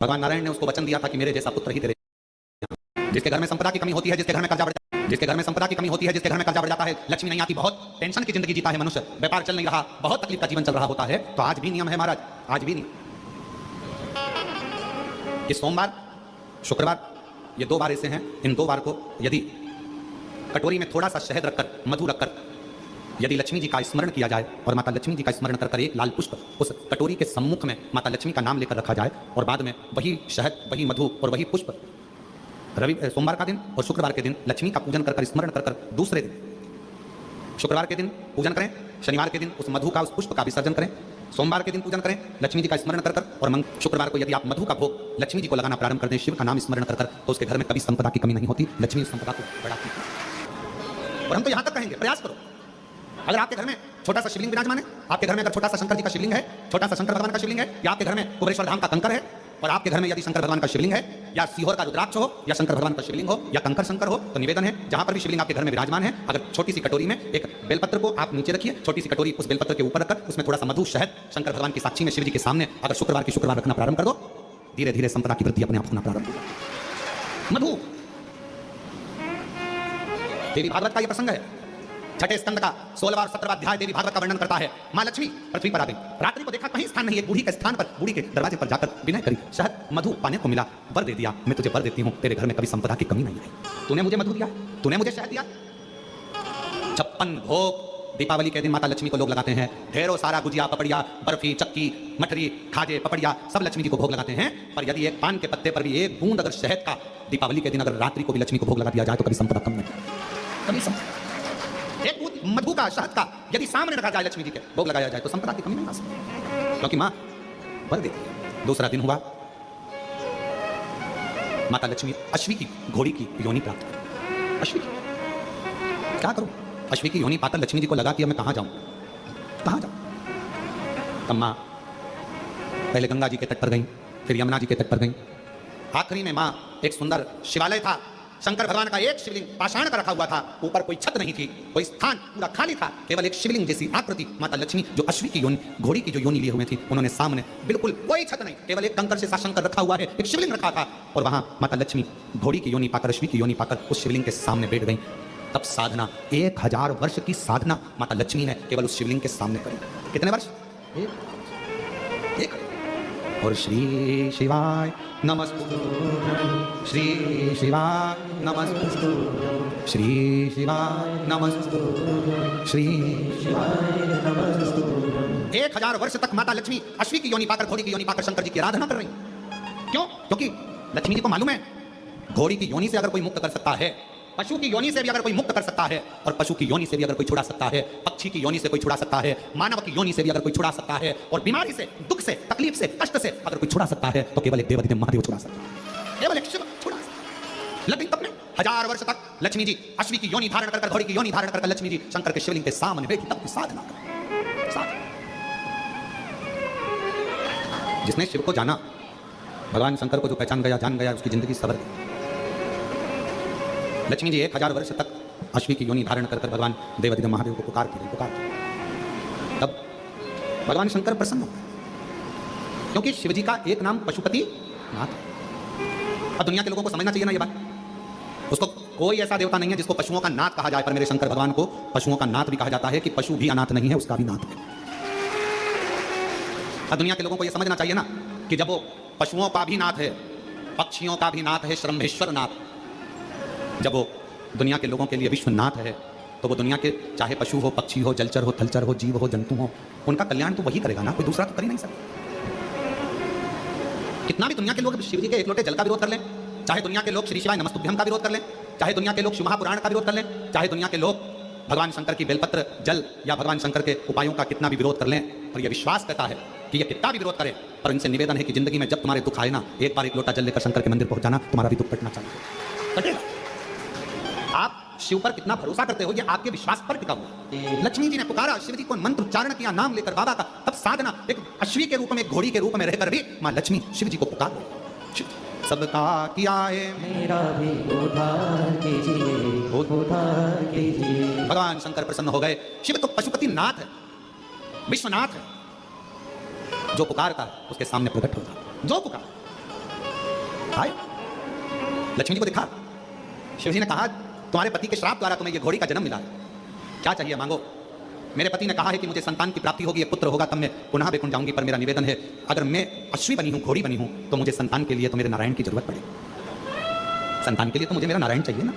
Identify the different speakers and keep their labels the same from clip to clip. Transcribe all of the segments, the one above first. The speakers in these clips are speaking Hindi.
Speaker 1: भगवान नारायण ने उसको वचन दिया था कि मेरे जैसा पुत्र ही तेरे, जिसके घर में संपदा की कमी होती है, जिसके घर में कर्जा बढ़ जाता है, जिसके घर में संपदा की कमी होती है, जिसके घर में कर्जा बढ़ जाता है, लक्ष्मी नहीं आती, बहुत टेंशन की जिंदगी जीता है मनुष्य, व्यापार चल नहीं रहा, बहुत तकलीफ का जीवन चल रहा होता है, तो आज भी नियम है महाराज, आज भी नियम कि सोमवार शुक्रवार ये 2 बार ऐसे हैं, इन 2 बार को यदि कटोरी में थोड़ा सा शहद रखकर, मधु रखकर यदि लक्ष्मी जी का स्मरण किया जाए और माता लक्ष्मी जी का स्मरण कर एक लाल पुष्प उस कटोरी के सम्मुख में माता लक्ष्मी का नाम लेकर रखा जाए और बाद में वही शहद, वही मधु और वही पुष्प सोमवार का दिन और शुक्रवार के दिन लक्ष्मी का पूजन कर स्मरण कर दूसरे दिन शुक्रवार के दिन पूजन करें, शनिवार के दिन उस मधु का, उस पुष्प का विसर्जन करें, सोमवार के दिन पूजन करें लक्ष्मी जी का स्मरण कर और शुक्रवार को यदि आप मधु का भोग लक्ष्मी जी को लगाना प्रारंभ कर दें, शिव का नाम स्मरण कर तो उसके घर में कभी संपदा की कमी नहीं होती, लक्ष्मी उस संपदा को बढ़ाती है। और हम तो यहां तक कहेंगे, प्रयास करो, अगर आपके घर में छोटा सा शिवलिंग विराजमान है, आपके घर में अगर छोटा सा शंकर जी का शिवलिंग है, छोटा सा शंकर भगवान का शिवलिंग है, या आपके घर में कुबेरेश्वर धाम का कंकर है और आपके घर में यदि शंकर भगवान का शिवलिंग है या सीहोर का रुद्राक्ष हो या शंकर भगवान का शिवलिंग हो या कंकर शंकर हो, तो निवेदन है जहां पर भी शिवलिंग आपके घर में विराजमान है, अगर छोटी सी कटोरी में एक बेलपत्र को आप नीचे रखिए, छोटी सी कटोरी उस बेलपत्र के ऊपर रखकर उसमें थोड़ा सा मधु शहद शंकर भगवान की साक्षी में शिव जी के सामने अगर शुक्रवार की शुक्रवार रखना प्रारंभ कर दो, धीरे धीरे संपदा की वृद्धि अपने आप होना प्रारंभ होगा। मधु देवी भागवत का यह प्रसंग है, छठे स्कंद का 16वां और 17वां अध्याय देवी भागवत का वर्णन करता है। मां लक्ष्मी पृथ्वी पर आ गई, रात्रि को देखा कहीं स्थान नहीं है, बूढ़ी के स्थान पर, बूढ़ी के दरवाजे पर जाकर विनय करी, शहद मधु पाने को मिला, वर दे दिया, मैं तुझे वर देती हूं, तेरे घर में कभी संपदा की कमी नहीं आई, तूने मुझे मधु दिया, तूने मुझे शहद दिया। 56 भोग दीपावली के दिन माता लक्ष्मी को लोग लगाते हैं, ढेरों सारा गुजिया, पपड़िया, बर्फी, चक्की, मठरी, खाजे, पपड़िया सब लक्ष्मी जी को भोग लगाते हैं, पर यदि एक पान के पत्ते पर भी एक बूंद अगर शहद का दीपावली के दिन अगर रात्रि को भी लक्ष्मी को भोग लगा दिया जाए तो कभी संपदा कम नहीं, कभी संपदा। एक बूंद मधु का, शहद का यदि सामने रखा जाए लक्ष्मी जी के, भोग लगाया जाए तो संपदा की कमी नहीं आ सकती, क्योंकि मां वर देती है। दूसरा दिन हुआ माता लक्ष्मी अश्वी की घोड़ी की योनि प्राप्त कर, अश्वी की, क्या करूं, अश्वी की योनि पाकर लक्ष्मी जी को लगा कि मैं कहां जाऊं, कहां जाऊं। तब मां पहले गंगा जी के तट पर गई, फिर यमुना जी के तट पर गई, आखिरी में मां एक सुंदर शिवालय था, शंकर भगवान का एक शिवलिंग पाषाण का रखा हुआ था, ऊपर कोई छत नहीं थी, कोई स्थान पूरा खाली था, केवल एक शिवलिंग जैसी आकृति माता लक्ष्मी जो अश्वी की योनि, घोड़ी की जो योनि लिए हुए थी, उन्होंने सामने बिल्कुल कोई छत नहीं, केवल एक कंकर से सा शंकर रखा हुआ है, एक शिवलिंग रखा था और वहां माता लक्ष्मी घोड़ी की योनि पाकर, अश्वी की योनि पाकर उस शिवलिंग के सामने बैठ गई। तब साधना, 1000 वर्ष की साधना माता लक्ष्मी ने केवल उस शिवलिंग के सामने करी। कितने वर्ष? एक। और श्री शिवाय नमस्तु, श्री शिवाय नमस्तु, श्री शिवाय नमस्तु, श्री शिवाय नमस्तु। 1000 वर्ष तक माता लक्ष्मी अश्वी की योनि पाकर, घोड़ी की योनि पाकर शंकर जी की आराधना कर रही। क्यों? क्योंकि लक्ष्मी जी को मालूम है घोड़ी की योनि से अगर कोई मुक्त कर सकता है, पशु की योनि से भी अगर कोई मुक्त कर सकता है, और पशु की योनि से भी अगर कोई छुड़ा सकता है, पक्षी की योनि से कोई छुड़ा सकता है, मानव की योनि से भी अगर कोई छुड़ा सकता है, और बीमारी से, दुख से, तकलीफ से, कष्ट से अगर कोई छुड़ा सकता है, तो केवल एक देवाधिदेव महादेव छुड़ा सकता है, केवल एक शिव छुड़ा सकता है। लेकिन तब में 1000 वर्ष तक लक्ष्मी जी अश्वी की योनि धारण कर, घोड़ी की योनि धारण कर लक्ष्मी जी शंकर के शिवलिंग के सामने बैठी, तब साधना कर। जिसने शिव को जाना, भगवान शंकर को जो पहचान गया, जान गया, उसकी जिंदगी सवर गई। लक्ष्मी जी 1000 वर्ष तक अश्वी की योनि धारण कर भगवान देवाधिदेव महादेव को पुकार की। तब भगवान शंकर प्रसन्न हो, क्योंकि शिव जी का एक नाम पशुपति नाथ है। अब दुनिया के लोगों को समझना चाहिए ना ये बात, उसको कोई ऐसा देवता नहीं है जिसको पशुओं का नाथ कहा जाए, पर मेरे शंकर भगवान को पशुओं का नाथ भी कहा जाता है कि पशु भी अनाथ नहीं है, उसका भी नाथ है। अब दुनिया के लोगों को यह समझना चाहिए ना कि जब वो पशुओं का भी नाथ है, पक्षियों का भी नाथ है, श्रम्भेश्वर नाथ, जब वो दुनिया के लोगों के लिए विश्वनाथ है, तो वो दुनिया के चाहे पशु हो, पक्षी हो, जलचर हो, थलचर हो, जीव हो, जंतु हो, उनका कल्याण तो वही करेगा ना, कोई दूसरा तो कर ही नहीं सकता। कितना भी दुनिया के लोग शिव जी के एक लोटे जल का विरोध कर लें, चाहे दुनिया के लोग श्री शिवाय नमस्तुभ्यम का विरोध कर लें, चाहे दुनिया के लोग शिव महापुराण का विरोध कर लें, चाहे दुनिया के लोग भगवान शंकर की बेलपत्र जल या भगवान शंकर के उपायों का कितना भी विरोध कर लें, और यह विश्वास करता है कि यह कितना भी विरोध करे, पर इनसे निवेदन है कि जिंदगी में जब तुम्हारे दुख आए ना, एक बार एक लोटा जल लेकर शंकर के मंदिर पहुंच जाना, तुम्हारा भी दुख कटना चाहिए, कटेगा। आप शिव पर कितना भरोसा करते हो, ये आपके विश्वास पर टिका हुआ। लक्ष्मी जी ने पुकारा, शिव जी को मंत्र उच्चारण किया, नाम लेकर बाबा का, तब साधना एक अश्वी के रूप में, एक घोड़ी के रूप में रहकर भी मां लक्ष्मी शिव जी को पुकार रही। सबका किया है मेरा भी उद्धार कीजिए, उद्धार कीजिए। भगवान शंकर प्रसन्न हो गए। शिव तो पशुपति नाथ है, विश्वनाथ है, जो पुकारता है उसके सामने प्रकट होता है, जो पुकार। दिखाए, लक्ष्मी जी को दिखा। शिव जी ने कहा तुम्हारे पति के श्राप द्वारा तुम्हें यह घोड़ी का जन्म मिला है, क्या चाहिए मांगो। मेरे पति ने कहा है कि मुझे संतान की प्राप्ति होगी, एक पुत्र होगा, तब मैं पुनः वैकुंठ जाऊंगी, पर मेरा निवेदन है अगर मैं अश्वी बनी हूं, घोड़ी बनी हूं, तो मुझे संतान के लिए तो मेरे नारायण की जरूरत पड़ेगी। संतान के लिए तो मुझे मेरा नारायण चाहिए ना,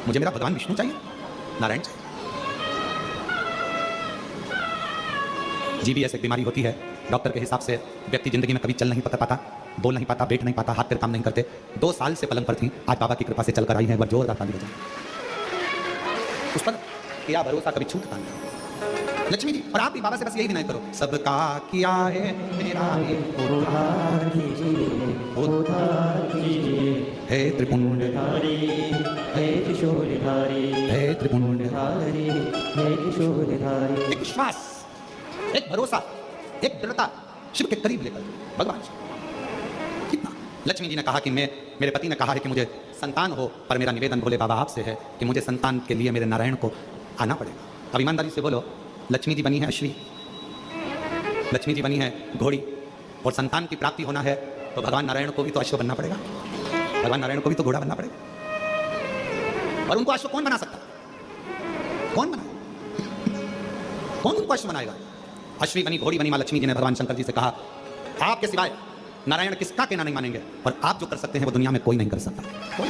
Speaker 1: मुझे मेरा भगवान विष्णु चाहिए, नारायण चाहिए। जीबीएस एक बीमारी होती है, डॉक्टर के हिसाब से व्यक्ति जिंदगी में कभी चल नहीं पाता, बोल नहीं पाता, बैठ नहीं पाता, हाथ पैर काम नहीं करते। 2 साल से पलंग पर थी, आज बाबा की कृपा से चलकर आई है। एक बार जोरदार ताली बजाएं। उस पर किया भरोसा, कभी छूटता नहीं। लक्ष्मी जी, और आप भी बाबा से बस यही विनय करो, सबका किया है मेरा उद्धार कीजिए, हे त्रिपुंडधारी, हे त्रिशूलधारी, हे त्रिपुंडधारी, हे त्रिशूलधारी। एक विश्वास, एक भरोसा, एक दृढ़ता, शिव के करीब लेकर भगवान कितना। लक्ष्मी जी ने कहा कि मेरे पति ने कहा है कि मुझे संतान हो, पर मेरा निवेदन भोले बाबा आपसे है कि मुझे संतान के लिए मेरे नारायण को आना पड़ेगा। अब ईमानदारी से बोलो, लक्ष्मी जी बनी है अश्वी, लक्ष्मी जी बनी है घोड़ी, और संतान की प्राप्ति होना है तो भगवान नारायण को भी तो अश्व बनना पड़ेगा, भगवान नारायण को भी तो घोड़ा बनना पड़ेगा। और उनको अश्व कौन बना सकता, कौन बनाए, कौन उनको अश्व बनाएगा। अश्वी बनी, घोड़ी बनी मां लक्ष्मी जी ने भगवान शंकर जी से कहा आपके सिवाय नारायण किसका कहना नहीं मानेंगे, और आप जो कर सकते हैं वो दुनिया में कोई नहीं कर सकता। कोई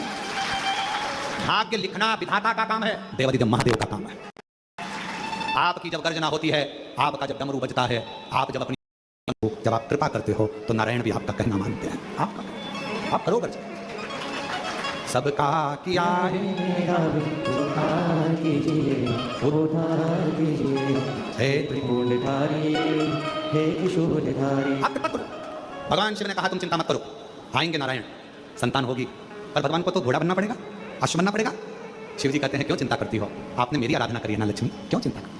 Speaker 1: भाग्य लिखना विधाता का काम है, देवादिदेव महादेव का काम है। आपकी जब गर्जना होती है, आपका जब डमरू बजता है, आप जब अपनी जब आप कृपा करते हो तो नारायण भी आपका कहना मानते हैं। आप करो गर्जना। सबका किया है उद्धार कीजिए, उद्धार कीजिए, हे त्रिशूलधारी, हे त्रिशूलधारी। आप कृपा करो। भगवान शिव ने कहा तुम चिंता मत करो, आएंगे नारायण, संतान होगी, पर भगवान को तो घोड़ा बनना पड़ेगा, अश्व बनना पड़ेगा। शिव जी कहते हैं क्यों चिंता करती हो, आपने मेरी आराधना करी है ना लक्ष्मी, क्यों चिंता कर।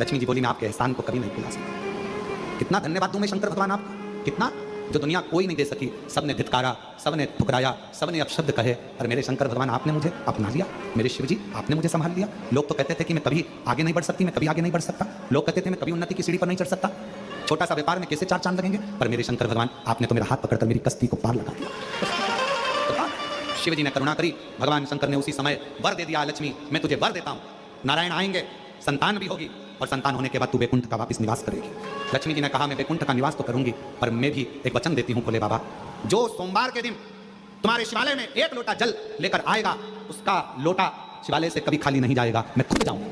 Speaker 1: लक्ष्मी जी बोली मैं आपके एहसान को कभी नहीं भुला सकती। कितना धन्यवाद दूं मैं शंकर भगवान आपका, कितना, जो दुनिया कोई नहीं दे सकी। सबने धित्कारा, सबने ठुकराया, सबने अपशब्द कहे, और मेरे शंकर भगवान आपने मुझे अपना लिया। मेरे शिव जी आपने मुझे संभाल लिया। लोग तो कहते थे कि मैं कभी आगे नहीं बढ़ सकती, मैं कभी आगे नहीं बढ़ सकता, लोग कहते थे मैं कभी उन्नति की सीढ़ी पर नहीं चढ़ सकता, छोटा सा व्यापार में कैसे 4 चांद लगेंगे, पर मेरे शंकर भगवान आपने तो मेरा हाथ पकड़कर मेरी कश्ती को पार लगा दिया। शिव जी ने करुणा करी, भगवान शंकर ने उसी समय वर दे दिया, लक्ष्मी मैं तुझे वर देता हूं, नारायण आएंगे, संतान भी होगी, और संतान होने के बाद तू वैकुंठ का वापस निवास करेगी। लक्ष्मी जी ने कहा मैं वैकुंठ का निवास तो करूंगी, पर मैं भी एक वचन देती हूं भोले बाबा, जो सोमवार के दिन तुम्हारे शिवालय में 1 लोटा जल लेकर आएगा, उसका लोटा शिवालय से कभी खाली नहीं जाएगा। मैं खुद जाऊंगा,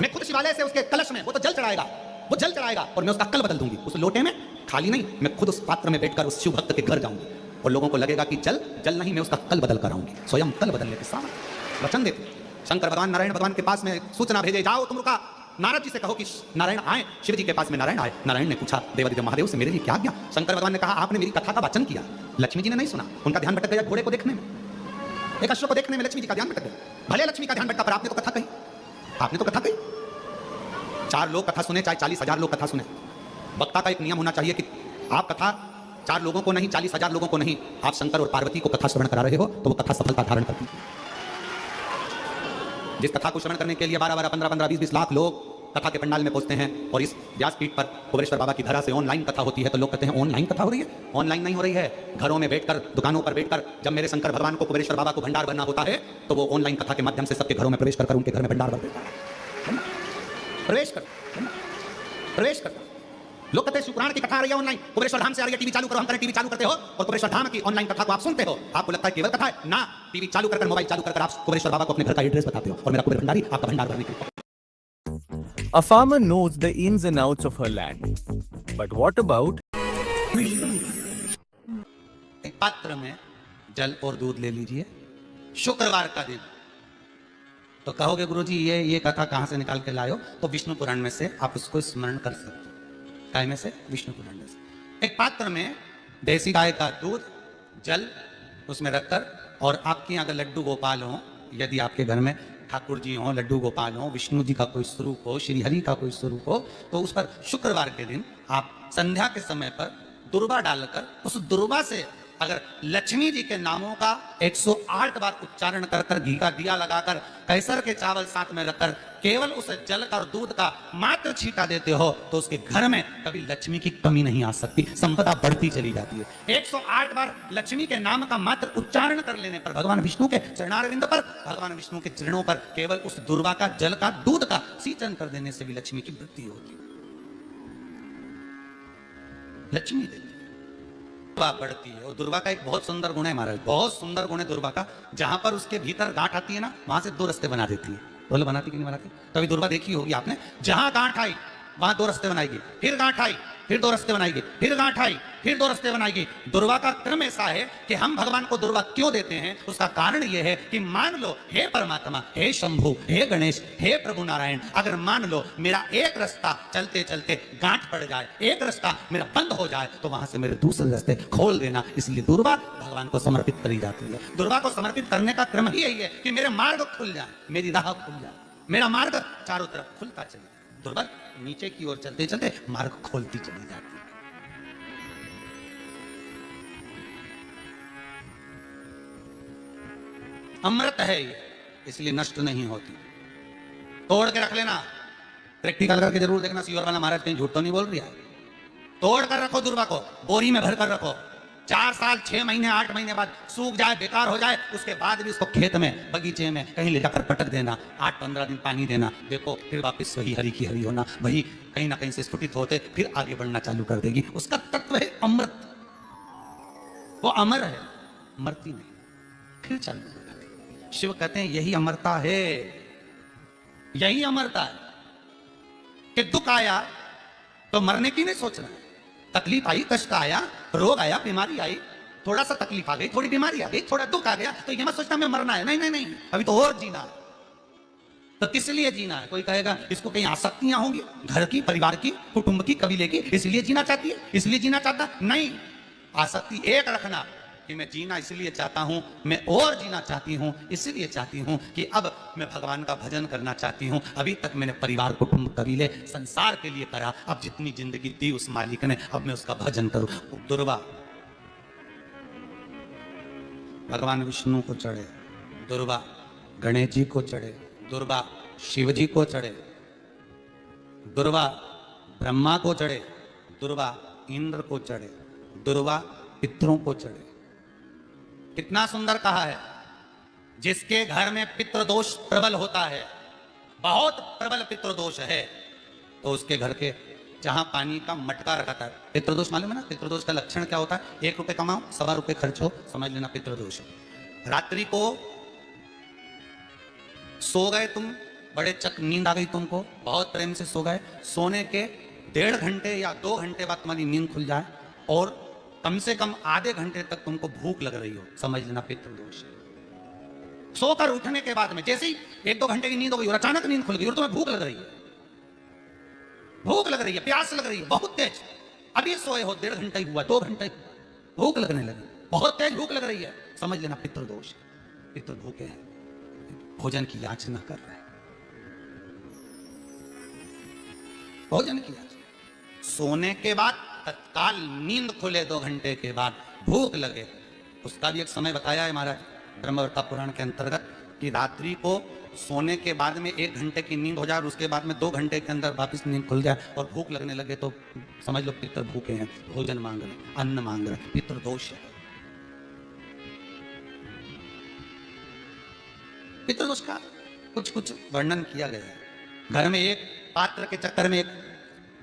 Speaker 1: मैं खुद शिवालय से उसके कलश में वो तो जल चढ़ाएगा, वो जल चढ़ाएगा, और मैं उसका कल बदल दूंगी। उस लोटे में खाली नहीं, मैं खुद उस पात्र में बैठकर उस शिव भक्त के घर जाऊंगी, और लोगों को लगेगा कि जल नहीं, मैं उसका कल बदल कर आऊंगी। स्वयं कल बदलने के साथ वचन देते शंकर भगवान नारायण भगवान के पास में सूचना भेजे, जाओ तुम रुका, नारद जी से कहो कि नारायण आए। शिव जी के पास में नारायण आए। नारायण ने पूछा देवादिदेव महादेव से मेरे लिए क्या आज्ञा। शंकर भगवान ने कहा आपने मेरी कथा का वाचन किया। लक्ष्मी जी ने नहीं सुना, उनका ध्यान भटक गया घोड़े को देखने में, एक अश्व को देखने में लक्ष्मी जी का ध्यान भटक गया। भले लक्ष्मी का ध्यान भटका, पर आपने तो कथा कही, आपने तो कथा कही। 4 लोग कथा सुने, चाहे 40,000 लोग कथा सुने, वक्ता का एक नियम होना चाहिए कि आप कथा 4 लोगों को नहीं, 40,000 लोगों को नहीं, आप शंकर और पार्वती को कथा श्रवण करा रहे हो तो वो कथा सफलता धारण करती है। जिस कथा को श्रवण करने के लिए 12-12, 15-15, 20-20 लाख लोग कथा के पंडाल में पहुंचते हैं, और इस व्यासपीठ पर कुबेरेश्वर बाबा की धरा से ऑनलाइन कथा होती है, तो लोग कहते हैं ऑनलाइन कथा हो रही है। ऑनलाइन नहीं हो रही है, घरों में बैठकर, दुकानों पर बैठकर, जब मेरे शंकर भगवान को कुबेरेश्वर बाबा को भंडार बनना होता है, तो वो ऑनलाइन कथा के माध्यम से सबके घरों में प्रवेश कर उनके घर में भंडार भर देता है। प्रवेश कर लोग कहते हैं शुक्राण की कथा आ रही है ऑनलाइन, कुबेरेश्वर धाम से आ रही है, टीवी चालू करो, हम करें, टीवी चालू करते हो और कुबेरेश्वर धाम की ऑनलाइन कथा को आप सुनते हो, आपको लगता है केवल कथा है ना। टीवी चालू कर, मोबाइल चालू कर, आप कुबेरेश्वर बाबा को अपने घर का एड्रेस बताते हो, और मेरा कुबेर भंडारी आपका भंडार भरने के लिए।
Speaker 2: A farmer knows the ins and outs of her land. But what about?
Speaker 1: एक पात्र में जल और दूध ले लीजिए, शुक्रवार का दिन। तो कहोगे गुरुजी ये कथा कहां से निकाल के लाए हो? तो विष्णु पुराण में से आप उसको स्मरण कर सकते हो। काय में से? विष्णु पुराण में से। एक पात्र में देसी गाय का दूध, जल उसमें रखकर, और आपके अगर लड्डू गोपाल हो, यदि आपके घर में ठाकुर जी हो, लड्डू गोपाल हो, विष्णु जी का कोई स्वरूप हो, श्री हरि का कोई स्वरूप हो, तो उस पर शुक्रवार के दिन आप संध्या के समय पर दुर्वा डालकर उस दुर्वा से अगर लक्ष्मी जी के नामों का 108 बार उच्चारण कर कर घी का दिया लगाकर कैसर के चावल साथ में रखकर केवल उस जल का और दूध का मात्र छींटा देते हो तो उसके घर में कभी लक्ष्मी की कमी नहीं आ सकती, संपदा बढ़ती चली जाती है। 108 बार लक्ष्मी के नाम का मात्र उच्चारण कर लेने पर भगवान विष्णु के चरणारविंद पर, भगवान विष्णु के चरणों पर केवल उस दुर्वा का जल का दूध का सिंचन कर देने से भी लक्ष्मी की वृद्धि होती है। लक्ष्मी देती है, दुर्वा बढ़ती है। और दुर्वा का एक बहुत सुंदर गुण है महाराज, बहुत सुंदर गुण है दुर्वा का। जहां पर उसके भीतर गांठ आती है ना, वहां से दो रास्ते बना देती है। बोले बनाती कि नहीं बनाती? तभी दुर्वा देखी होगी आपने, जहां गांठ आई वहां दो रास्ते बनाएगी, फिर गांठ आई फिर दो रास्ते बनाएगी, फिर गांठ आई फिर दो रास्ते बनाएगी। दुर्वा का क्रम ऐसा है कि हम भगवान को दुर्वा क्यों देते हैं, उसका कारण यह है कि मान लो हे परमात्मा, हे शंभु, हे गणेश, हे प्रभु नारायण, अगर मान लो मेरा एक रास्ता चलते चलते गांठ पड़ जाए, एक रास्ता मेरा बंद हो जाए, तो वहां से मेरे दूसरे रास्ते खोल देना। इसलिए दुर्वा भगवान को समर्पित करी जाती है। दुर्वा को समर्पित करने का क्रम ही यही है कि मेरे मार्ग खुल जाए, मेरी राह खुल जाए, मेरा मार्ग चारों तरफ खुलता चले। दुर्वा नीचे की ओर चलते चलते मार्ग खोलती चली जाती है। अमृत है ये, इसलिए नष्ट नहीं होती। तोड़ के रख लेना, प्रैक्टिकल करके जरूर देखना, सीवर वाला महाराज कहीं झूठ तो नहीं बोल रही है। तोड़ कर रखो दुर्वा को, बोरी में भर कर रखो। 4 साल 6 महीने 8 महीने बाद सूख जाए, बेकार हो जाए, उसके बाद भी उसको खेत में बगीचे में कहीं ले जाकर पटक देना, 8-15 दिन पानी देना, देखो फिर वापस वही हरी की हरी होना, वही कहीं ना कहीं से स्फुटित होते फिर आगे बढ़ना चालू कर देगी। उसका तत्व है अमृत, वो अमर है, मरती नहीं, फिर चालू हो जाती। शिव कहते हैं यही अमरता है, यही अमरता है कि दुख आया तो मरने की नहीं सोचना, तकलीफ आई, कष्ट आया, रोग आया, बीमारी आई, थोड़ा सा तकलीफ आ गई, थोड़ी बीमारी आ गई, थोड़ा दुख आ गया, तो ये मत सोचना मैं मरना है, नहीं नहीं नहीं, अभी तो और जीना है। तो किस लिए जीना है? कोई कहेगा इसको कहीं आसक्तियां होंगी, घर की, परिवार की, कुटुंब की, कबीले की, इसलिए जीना चाहती है, इसलिए जीना चाहता नहीं। आसक्ति एक रखना कि मैं जीना इसलिए चाहता हूं, मैं और जीना चाहती हूं, इसलिए चाहती हूं कि अब मैं भगवान का भजन करना चाहती हूं। अभी तक मैंने परिवार, कुटुंब, कबीले, संसार के लिए करा, अब जितनी जिंदगी दी उस मालिक ने, अब मैं उसका भजन करूं। दुर्वा भगवान विष्णु को चढ़े, दुर्वा गणेश जी को चढ़े, दुर्वा शिव जी को चढ़े, दुर्वा ब्रह्मा को चढ़े, दुर्वा इंद्र को चढ़े, दुर्वा पितरों को चढ़े। कितना सुंदर कहा है, जिसके घर में पितृदोष प्रबल होता है, बहुत प्रबल पितृदोष है, तो उसके घर के जहां पानी का मटका रखा था, पितृदोष मालूम है ना? पितृदोष का लक्षण क्या होता है? 1 रुपए कमाओ, 1.25 रुपए खर्च हो, समझ लेना पितृदोष है। रात्रि को सो गए तुम, बड़े चक नींद आ गई तुमको, बहुत प्रेम से सो गए, सोने के 1.5 घंटे या 2 घंटे बाद तुम्हारी नींद खुल जाए और कम से कम आधे घंटे तक तुमको भूख लग रही हो, समझ लेना पितृदोष है। सोकर उठने के बाद में जैसे ही 1-2 घंटे की नींद हो गई और अचानक नींद खुल गई और तुम्हें भूख लग रही है, भूख लग रही है, प्यास लग रही है बहुत तेज, अभी सोए हो 1.5 घंटा ही हुआ, 2 घंटे, भूख लगने लगी, बहुत तेज भूख लग रही है, समझ लेना पितृदोष। पितृ भूखे हैं, भोजन की याचना कर रहे हैं, भोजन की याचना। सोने के बाद तत्काल नींद खुले 2 घंटे के बाद भूख लगे, उसका भी एक समय बताया है महाराज ब्रह्मवर्ता पुराण के अंतर्गत कि रात्रि को सोने के बाद में 1 घंटे की नींद हो जाए और उसके बाद में 2 घंटे के अंदर वापस नींद खुल जाए और भूख लगने लगे तो समझ लो पितृ भूखे हैं, भोजन मांग रहे, अन्न मांग रहे, पितृदोष है। पितृदोष का कुछ कुछ वर्णन किया गया है। घर में एक पात्र के चक्कर में, एक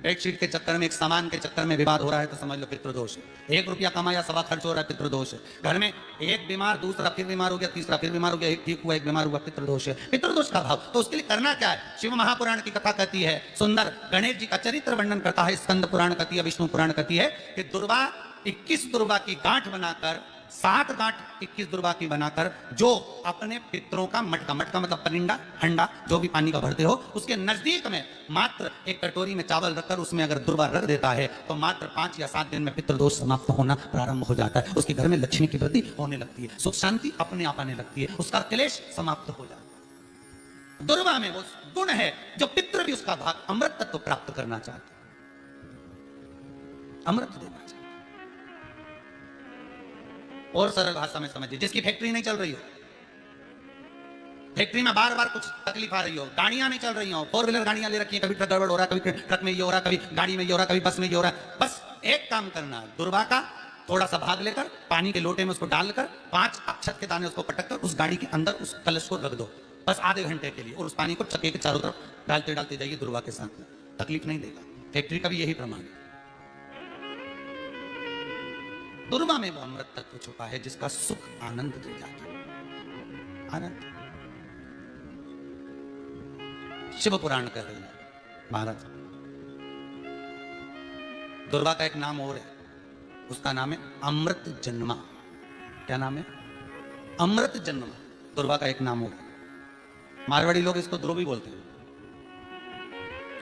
Speaker 1: बेडशीट के चक्कर में, एक सामान के चक्कर में विवाद हो रहा है तो समझ लो पितृदोष है। 1 रुपया कमाया, 1.25 खर्च हो रहा है, पितृदोष है। घर में एक बीमार, दूसरा फिर बीमार हो गया, तीसरा फिर बीमार हो गया, एक ठीक हुआ, एक बीमार हुआ, पितृदोष है। पितृदोष का भाव, तो उसके लिए करना क्या है? शिव महापुराण की कथा कहती है, सुंदर गणेश जी का चरित्र वर्णन करता है, स्कंद पुराण कहती है, विष्णु पुराण कहती है कि दुर्वा 21 दुर्वा की गांठ बनाकर, 7 गांठ 21 दुर्वा की बनाकर, जो अपने पितरों का मटका, मटका मतलब परिंदा, हंडा, जो भी पानी का भरते हो, उसके नजदीक में मात्र एक कटोरी में चावल रखकर उसमें अगर दुर्वा रख देता है तो मात्र 5 या 7 दिन में पितृदोष समाप्त होना प्रारंभ हो जाता है। उसके घर में लक्ष्मी की वृद्धि होने लगती है, सुख शांति अपने आप आने लगती है, उसका क्लेश समाप्त हो जाता है। दुर्वा में वो गुण है जो पितृ भी उसका भाग अमृत तत्व प्राप्त करना चाहते, अमृत देना चाहते। और सरल भाषा में समझिए, जिसकी फैक्ट्री नहीं चल रही हो, फैक्ट्री में बार बार कुछ तकलीफ आ रही हो, गाड़ियां नहीं चल रही हो, 4 व्हीलर गाड़ियां ले रखी है, कभी ट्रक गड़बड़ हो रहा है, कभी ट्रक में ये हो रहा है, कभी गाड़ी में ये हो रहा है, कभी बस में ये हो रहा है, बस एक काम करना है, दुर्वा का थोड़ा सा भाग लेकर पानी के लोटे में उसको डालकर 5 अक्षत के दाने उसको पटक कर उस गाड़ी के अंदर उस कलश को रख दो, बस आधे घंटे के लिए, और उस पानी को चक्के के चारों तरफ डालते डालते जाइए दुर्वा के साथ, तकलीफ नहीं देगा। फैक्ट्री का भी यही प्रमाण है। दुर्वा में वो अमृत तत्व छुपा है जिसका सुख आनंद दे जाता है। आनंद शिव पुराण कह रही है महाराज। दुर्वा का एक नाम और है, उसका नाम है अमृत जन्मा। क्या नाम है? अमृत जन्मा। दुर्वा का एक नाम और है। मारवाड़ी लोग इसको ध्रुव भी बोलते हैं,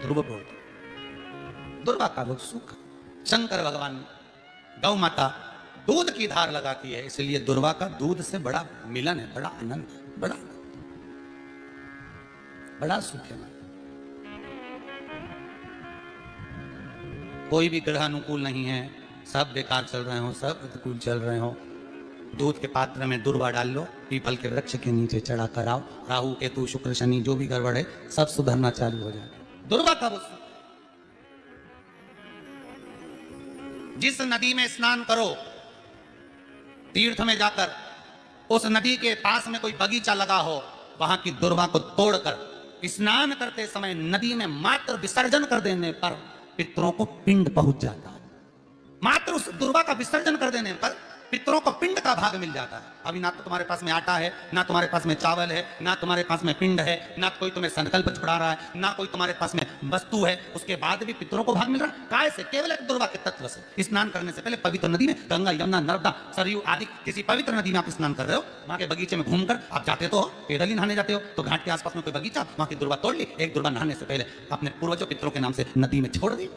Speaker 1: ध्रुव बोलते हैं। दुर्वा का वो सुख, शंकर भगवान गौ माता दूध की धार लगाती है, इसलिए दुर्वा का दूध से बड़ा मिलन है, बड़ा आनंद है, बड़ा सुख है। कोई भी ग्रह अनुकूल नहीं है, सब बेकार चल रहे हो, सब प्रतिकूल चल रहे हो, दूध के पात्र में दुर्वा डाल लो, पीपल के वृक्ष के नीचे चढ़ा कर आओ, राहु केतु शुक्र शनि जो भी गड़बड़ है सब सुधरना चालू हो जाए। दुर्वा का वो सुख। जिस नदी में स्नान करो, तीर्थ में जाकर उस नदी के पास में कोई बगीचा लगा हो, वहां की दुर्वा को तोड़कर स्नान करते समय नदी में मात्र विसर्जन कर देने पर पितरों को पिंड पहुंच जाता है। मात्र उस दुर्वा का विसर्जन कर देने पर पितरों को पिंड का भाग मिल जाता है। अभी ना तो तुम्हारे पास में आटा है, ना तुम्हारे पास में चावल है, ना तुम्हारे पास में पिंड है, ना कोई तुम्हें संकल्प छुड़ा रहा है, ना कोई तुम्हारे पास में वस्तु है, उसके बाद भी पितरों को भाग मिल रहा है। काय से? केवल एक दुर्वा के तत्व से। स्नान करने से पहले पवित्र नदी में, गंगा यमुना नर्मदा सरयू आदि किसी पवित्र नदी में आप स्नान कर रहे हो, वहां के बगीचे में घूमकर आप जाते तो पैदल ही नहाने जाते हो, तो घाट के आसपास में कोई बगीचा, वहां की दुर्वा तोड़ ली, एक दुर्वा नहाने से पहले अपने पूर्वजों पितरों के नाम से नदी में छोड़ दी।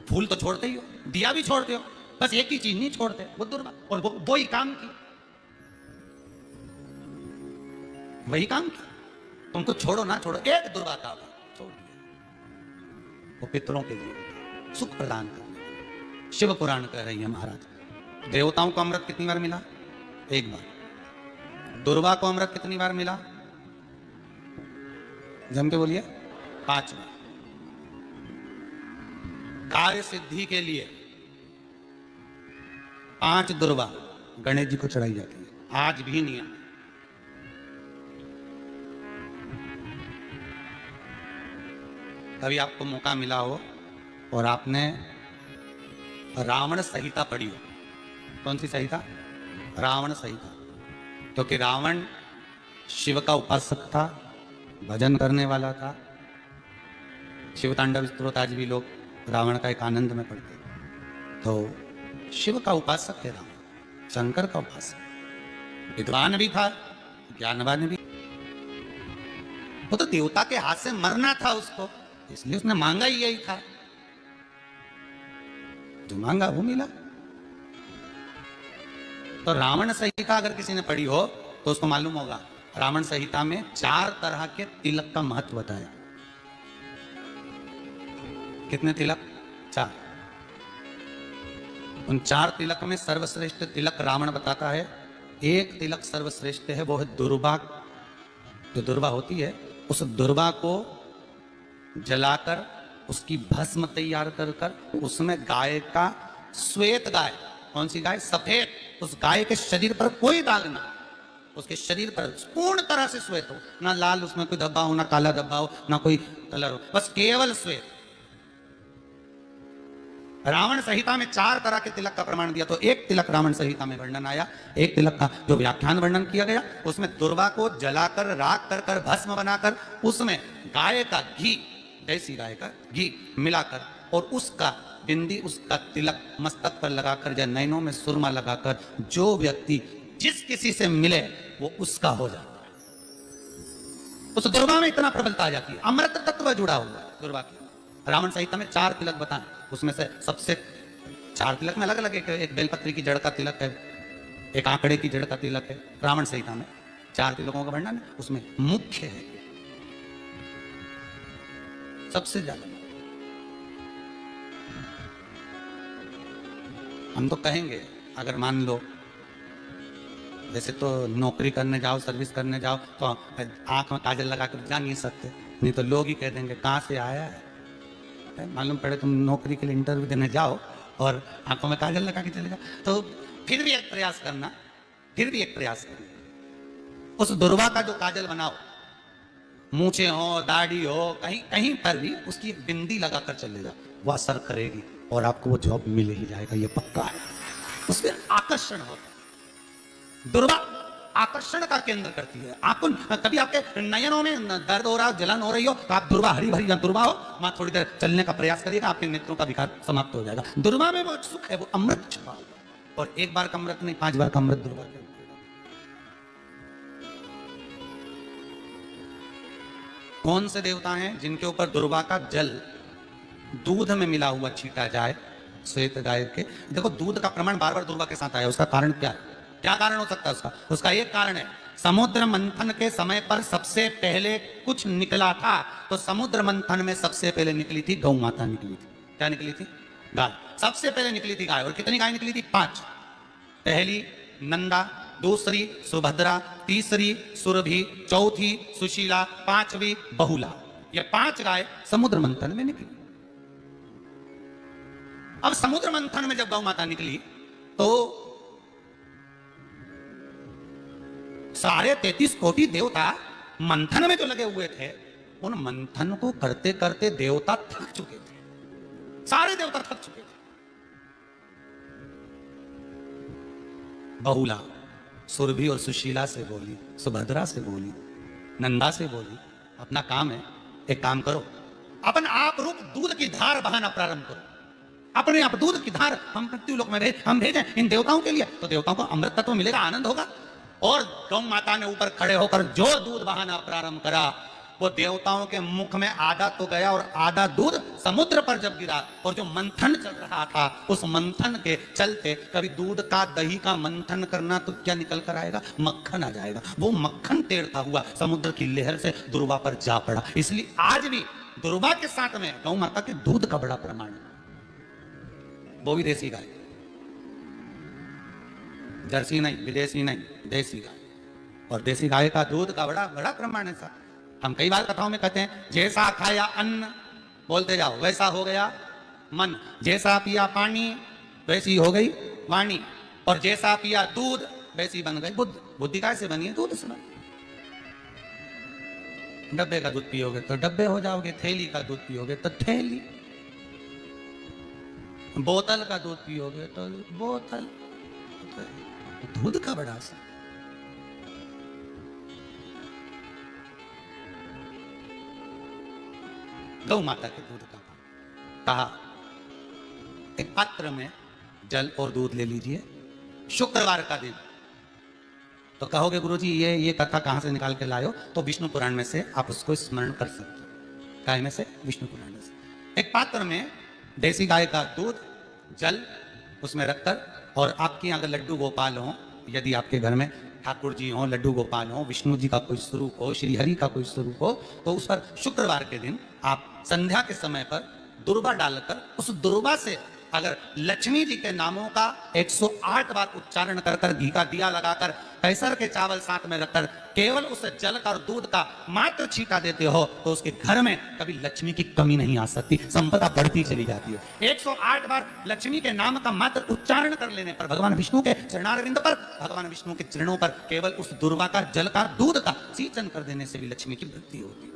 Speaker 1: फूल तो छोड़ते ही हो, दिया भी छोड़ते हो, बस एक ही चीज नहीं छोड़ते, वो दुर्वा। और वो ही काम की, वही काम की। तुमको छोड़ो ना छोड़ो, एक दुर्वा का छोड़ दिया, वो पितरों के लिए सुख प्रदान करने। शिव पुराण कह रही है महाराज। देवताओं को अमृत कितनी बार मिला? एक बार। दुर्वा को अमृत कितनी बार मिला? जम के बोलिए, 5 बार। कार्य सिद्धि के लिए 5 दुर्वा गणेश जी को चढ़ाई जाती है, आज भी नियम। कभी आपको मौका मिला हो और आपने रावण संहिता पढ़ी हो। कौन सी संहिता? रावण संहिता। क्योंकि रावण शिव का उपासक था, भजन करने वाला था। शिव तांडव स्तोत्र आज भी लोग रावण का एक आनंद में पढ़ते। तो शिव का उपासक है रावण, शंकर का उपासक। विद्वान भी था, ज्ञानवान भी। वो तो देवता के हाथ से मरना था उसको, इसलिए उसने मांगा ही यही था, जो मांगा वो मिला। तो रावण संहिता अगर किसी ने पढ़ी हो तो उसको मालूम होगा, रावण संहिता में 4 तरह के तिलक का महत्व बताया। कितने तिलक? 4। उन 4 तिलक में सर्वश्रेष्ठ तिलक रावण बताता है। एक तिलक सर्वश्रेष्ठ है, वो है दुर्वा। जो दुर्वा होती है, उस दुर्वा को जलाकर उसकी भस्म तैयार कर कर उसमें गाय का श्वेत गाय, कौन सी गाय? सफेद। उस गाय के शरीर पर कोई दाग ना, उसके शरीर पर पूर्ण तरह से श्वेत हो, ना लाल उसमें कोई धब्बा हो, ना काला धब्बा हो, ना कोई कलर हो, बस केवल श्वेत। रावण संहिता में 4 तरह के तिलक का प्रमाण दिया। तो एक तिलक रावण संहिता में वर्णन आया, एक तिलक का जो व्याख्यान वर्णन किया गया, उसमें दुर्वा को जलाकर राख कर कर भस्म बनाकर उसमें गाय का घी, देसी गाय का घी मिलाकर और उसका बिंदी, उसका तिलक मस्तक पर लगाकर या नैनों में सुरमा लगाकर जो व्यक्ति जिस किसी से मिले वो उसका हो जाता है। उस दुर्वा में इतना प्रबलता आ जाती है, अमृत तत्व जुड़ा हुआ है दुर्वा की। रावण संहिता में 4 तिलक बताएं, उसमें से सबसे 4 तिलक में अलग अलग, एक बेलपत्री की जड़ का तिलक है, एक आंकड़े की जड़ का तिलक है। रावण संहिता में 4 तिलकों का वर्णन है, उसमें मुख्य है सबसे ज्यादा। हम तो कहेंगे, अगर मान लो वैसे तो नौकरी करने जाओ, सर्विस करने जाओ तो आंख में काजल लगा कर जा नहीं सकते, नहीं तो लोग ही कह देंगे कहाँ से आया है। मालूम पड़े तुम नौकरी के लिए इंटरव्यू देने जाओ और आंखों में काजल लगा के चले जाओ, तो फिर भी एक प्रयास करना, फिर भी एक प्रयास करना। उस दुर्वा का जो काजल बनाओ, मूछे हो, दाढ़ी हो, कहीं कहीं पर भी उसकी एक बिंदी लगाकर चले जाओ, वो असर करेगी और आपको वो जॉब मिल ही जाएगा, ये पक्का है। उसमें आकर्षण होता है। दुर्वा आकर्षण का केंद्र करती है। आपको कभी आपके नयनों में दर्द हो रहा हो, जलन हो रही हो, तो आप दुर्वा हरी भरी दुर्वा हो, वहां थोड़ी देर चलने का प्रयास करिएगा, आपके नेत्रों का विकार समाप्त हो जाएगा। दुर्वा में वो सुख है, वो अमृत छुपा हुआ है। और एक बार का अमृत नहीं, 5 बार का अमृत दुर्वा के। कौन से देवता हैं जिनके ऊपर दुर्वा का जल दूध में मिला हुआ छीटा जाए, श्वेत गाय के? देखो दूध का प्रमाण बार बार दुर्वा के साथ आया, उसका कारण क्या है? क्या कारण हो सकता है उसका? उसका एक कारण है, समुद्र मंथन के समय पर सबसे पहले कुछ निकला था, तो समुद्र मंथन में सबसे पहले निकली थी गौ माता, निकली थी। क्या निकली थी? गाय। सबसे पहले निकली थी गाय। और कितनी गाय निकली थी? 5। पहली नंदा, दूसरी सुभद्रा, तीसरी सुरभि, चौथी सुशीला, 5वीं बहुला। ये 5 गाय समुद्र मंथन में निकली। अब समुद्र मंथन में जब गौ माता निकली तो सारे 33 कोटि देवता मंथन में जो लगे हुए थे, उन मंथन को करते करते देवता थक चुके थे, सारे देवता थक चुके थे। बहुला सुरभि और सुशीला से बोली, सुभद्रा से बोली, नंदा से बोली, अपना काम है, एक काम करो, अपन आप रूप दूध की धार बहाना प्रारंभ करो, अपने आप दूध की धार हम मृत्युलोक में हम भेजें इन देवताओं के लिए, तो देवताओं को अमृत तत्व मिलेगा, आनंद होगा। और गौ माता ने ऊपर खड़े होकर जो दूध बहाना प्रारंभ करा, वो देवताओं के मुख में आधा तो गया और आधा दूध समुद्र पर जब गिरा, और जो मंथन चल रहा था, उस मंथन के चलते कभी दूध का दही का मंथन करना तो क्या निकल कर आएगा? मक्खन आ जाएगा। वो मक्खन तेरता हुआ समुद्र की लहर से दुर्वा पर जा पड़ा। इसलिए आज भी दुर्वा के साथ में गौ माता के दूध का बड़ा प्रमाण है। वो भी देसी गाय, जर्सी नहीं, विदेशी नहीं, देसी गाय। और देसी गाय का दूध का बड़ा बड़ा प्रमाण है। हम कई बार कथाओं में कहते हैं, जैसा खाया अन्न, बोलते जाओ, वैसा हो गया मन, जैसा पिया पानी वैसी हो गई वाणी, और जैसा पिया दूध वैसी बन गई बुद्धि। बुद्धि कैसे बनी है? दूध से बनी। डब्बे का दूध पियोगे तो डब्बे हो जाओगे, थैली का दूध पियोगे तो थैली, बोतल का दूध पियोगे तो बोतल। दूध का बड़ा असर। गौ माता के दूध का कहा, एक पात्र में जल और दूध ले लीजिए, शुक्रवार का दिन। तो कहोगे गुरुजी ये कथा कहां से निकाल के लाए हो? तो विष्णु पुराण में से आप उसको स्मरण कर सकते हो। काय में से? विष्णु पुराण में से। एक पात्र में देसी गाय का दूध, जल उसमें रखकर, और आपके अगर लड्डू गोपाल हो, यदि आपके घर में ठाकुर जी हो, लड्डू गोपाल हो, विष्णु जी का कोई स्वरूप हो, श्री हरि का कोई स्वरूप हो, तो उस पर शुक्रवार के दिन आप संध्या के समय पर दुर्वा डालकर, उस दुर्वा से अगर लक्ष्मी जी के नामों का 108 बार उच्चारण कर कर, घी का दिया लगाकर, कैसर के चावल साथ में रखकर, केवल उस जल का और दूध का मात्र छींटा देते हो, तो उसके घर में कभी लक्ष्मी की कमी नहीं आ सकती, संपदा बढ़ती चली जाती है। 108 बार लक्ष्मी के नाम का मात्र उच्चारण कर लेने पर, भगवान विष्णु के चरणारविंद पर, भगवान विष्णु के चरणों पर केवल उस दुर्वा का जल का दूध का सिंचन कर देने से भी लक्ष्मी की वृद्धि होती है।